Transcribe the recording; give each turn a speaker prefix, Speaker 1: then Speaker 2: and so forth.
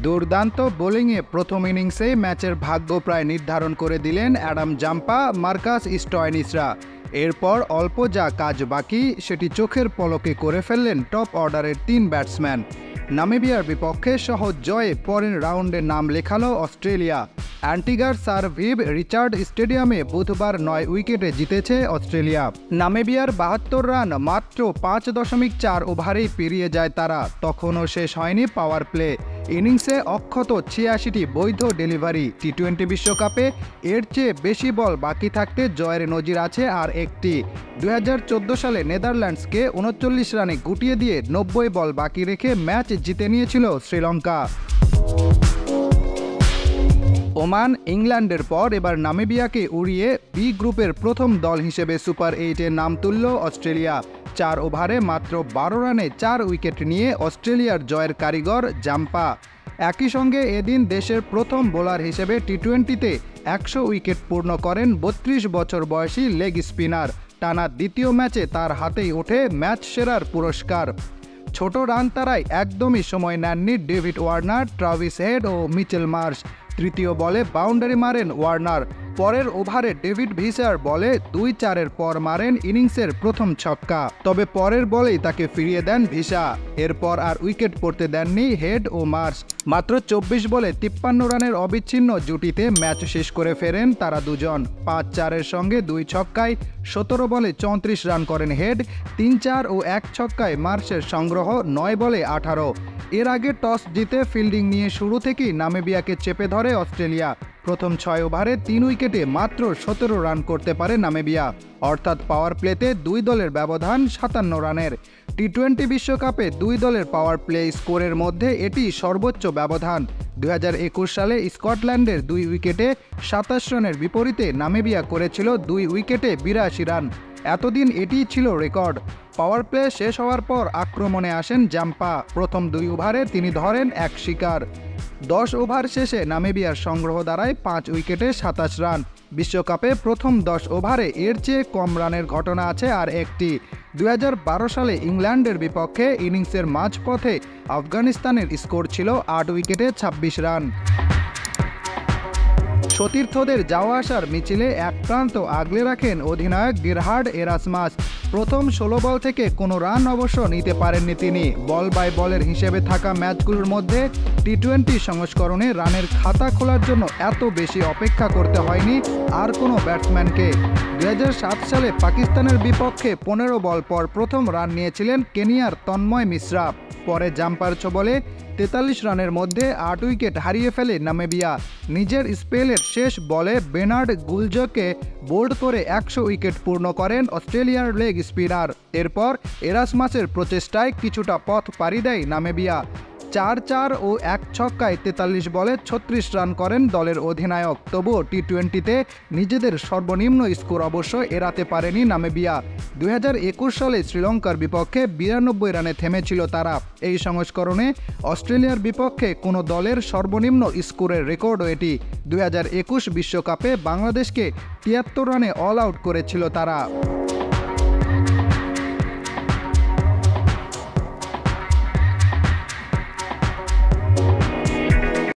Speaker 1: দুর্দান্ত বোলিংয়ে প্রথম ইনিংসেই ম্যাচের ভাগ্য প্রায় নির্ধারণ করে দিলেন অ্যাডাম জাম্পা, মার্কাস স্টয়নিসরা। এরপর অল্প যা কাজ বাকি সেটি চোখের পলকে করে ফেললেন টপ অর্ডারের ৩ ব্যাটসম্যান। নামিবিয়ার বিপক্ষে সহজ জয়ে পরের রাউন্ডে নাম লেখালো অস্ট্রেলিয়া। অ্যান্টিগার স্যার ভিভ রিচার্ড স্টেডিয়ামে বুধবার ৯ উইকেটে জিতেছে অস্ট্রেলিয়া। নামিবিয়ার ৭২ রান মাত্র ৫.৪ ওভারেই পেরিয়ে যায় তারা। তখনও শেষ হয়নি পাওয়ার প্লে। ইনিংসে অক্ষত ৮৬টি বৈধ ডেলিভারি। টি-20 বিশ্বকাপে এর চেয়ে বেশি বল বাকি থাকতে জয়ের নজির আছে আর একটি। ২০১৪ সালে নেদারল্যান্ডসকে ৩৯ রানে গুটিয়ে দিয়ে ৯০ বল বাকি রেখে ম্যাচ জিতে নিয়েছিল শ্রীলঙ্কা। ওমান, ইংল্যান্ডের পর এবার নামিবিয়াকে উড়িয়ে বি গ্রুপের প্রথম দল হিসেবে সুপার 8-এ নাম তুলল অস্ট্রেলিয়া। ৪ ওভারে মাত্র ১২ রানে ৪ উইকেট নিয়ে অস্ট্রেলিয়ার জয়ের কারিগর জাম্পা। একই সঙ্গে এদিন দেশের প্রথম বোলার হিসেবে টি-20-তে ১০০ উইকেট পূর্ণ করেন ৩২ বছর বয়সী লেগ স্পিনার। টানা দ্বিতীয় ম্যাচে তার হাতেই ওঠে ম্যাচ সেরার পুরস্কার। ছোট রান তারায় একদমই সময় নেননি ডেভিড ওয়ার্নার, ট্রাভিস হেড ও মিচেল মার্শ। তৃতীয় বলে বাউন্ডারি মারেন ওয়ার্নার। পরের ওভারে ডেভিড ভিসার বলে ২-৪-এর পর মারেন ইনিংসের প্রথম ছক্কা। তবে পরের বলেই তাকে ফিরিয়ে দেন ভিসা। এরপর আর উইকেট পড়তে দেননি হেড ও মার্শ। মাত্র ২৪ বলে ৫৩ রানের অবিচ্ছিন্ন জুটিতে ম্যাচ শেষ করে ফেরেন তারা দুজন। ৫-৪-এর সঙ্গে ২ ছক্কায় ১৭ বলে ৩৪ রান করেন হেড। ৩-৪ ও ১ ছক্কায় মার্শের সংগ্রহ ৯ বলে ১৮। এর আগে টস জিতে ফিল্ডিং নিয়ে শুরু থেকেই নামিবিয়াকে চেপে ধরে অস্ট্রেলিয়া। প্রথম ৬ ওভারে ৩ উইকেটে মাত্র ১৭ রান করতে পারে নামিবিয়া, অর্থাৎ পাওয়ার প্লেতে ২ দলের ব্যবধান ৫৭ রানের। টি-20 বিশ্বকাপে ২ দলের পাওয়ার প্লে স্কোরের মধ্যে এটি সর্বোচ্চ ব্যবধান। ২০২১ সালে স্কটল্যান্ডের ২ উইকেটে ২৭ রানের বিপরীতে নামিবিয়া করেছিল ২ উইকেটে ৮২ রান। এতদিন এটিই ছিল রেকর্ড। পাওয়ার প্লে শেষ হওয়ার পর আক্রমণে আসেন জাম্পা। প্রথম ২ ওভারে তিনি ধরেন ১ শিকার। ১০ ওভার শেষে নামিবিয়ার সংগ্রহ দাঁড়ায় ৫ উইকেটে ২৭ রান। বিশ্বকাপে প্রথম ১০ ওভারে এর চেয়ে কম রানের ঘটনা আছে আর একটি। ২০১২ সালে ইংল্যান্ডের বিপক্ষে ইনিংসের মাঝপথে আফগানিস্তানের স্কোর ছিল ৮ উইকেটে ২৬ রান। সতীর্থদের যাওয়া আসার মিছিলে এক প্রান্ত আগলে রাখেন অধিনায়ক গেরহার্ড এরাসমাস। প্রথম ১৬ বল থেকে কোনো রান অবশ্য নিতে পারেননি তিনি। বল বাই বলের হিসেবে থাকা ম্যাচগুলোর মধ্যে টি-20 সংস্করণে রানের খাতা খোলার জন্য এত বেশি অপেক্ষা করতে হয়নি আর কোনো ব্যাটসম্যানকে। ২০০৭ সালে পাকিস্তানের বিপক্ষে ১৫ বল পর প্রথম রান নিয়েছিলেন কেনিয়ার তন্ময় মিশ্রা। পরে জাম্পার ছোবলে ৪৩ রানের মধ্যে ৮ উইকেট হারিয়ে ফেলে নামিবিয়া। নিজের স্পেলের শেষ বলে বেনার্ড গুলজকে বোল্ড করে ১০০ উইকেট পূর্ণ করেন অস্ট্রেলিয়ার লেগ স্পিনার। এরপর এরাসমাসের প্রচেষ্টায় কিছুটা পথ পাড়ি দেয় নামিবিয়া। ৪-৪ ও ১ ছক্কায় ৪৩ বলে ৩৬ রান করেন দলের অধিনায়ক। তবুও টি-20-তে নিজেদের সর্বনিম্ন স্কোর অবশ্য এড়াতে পারেনি নামিবিয়া। ২০২১ সালে শ্রীলঙ্কার বিপক্ষে ৯২ রানে থেমেছিল তারা। এই সংস্করণে অস্ট্রেলিয়ার বিপক্ষে কোনো দলের সর্বনিম্ন স্কোরের রেকর্ডও এটি। ২০২১ বিশ্বকাপে বাংলাদেশকে ৭৩ রানে অল আউট করেছিল তারা।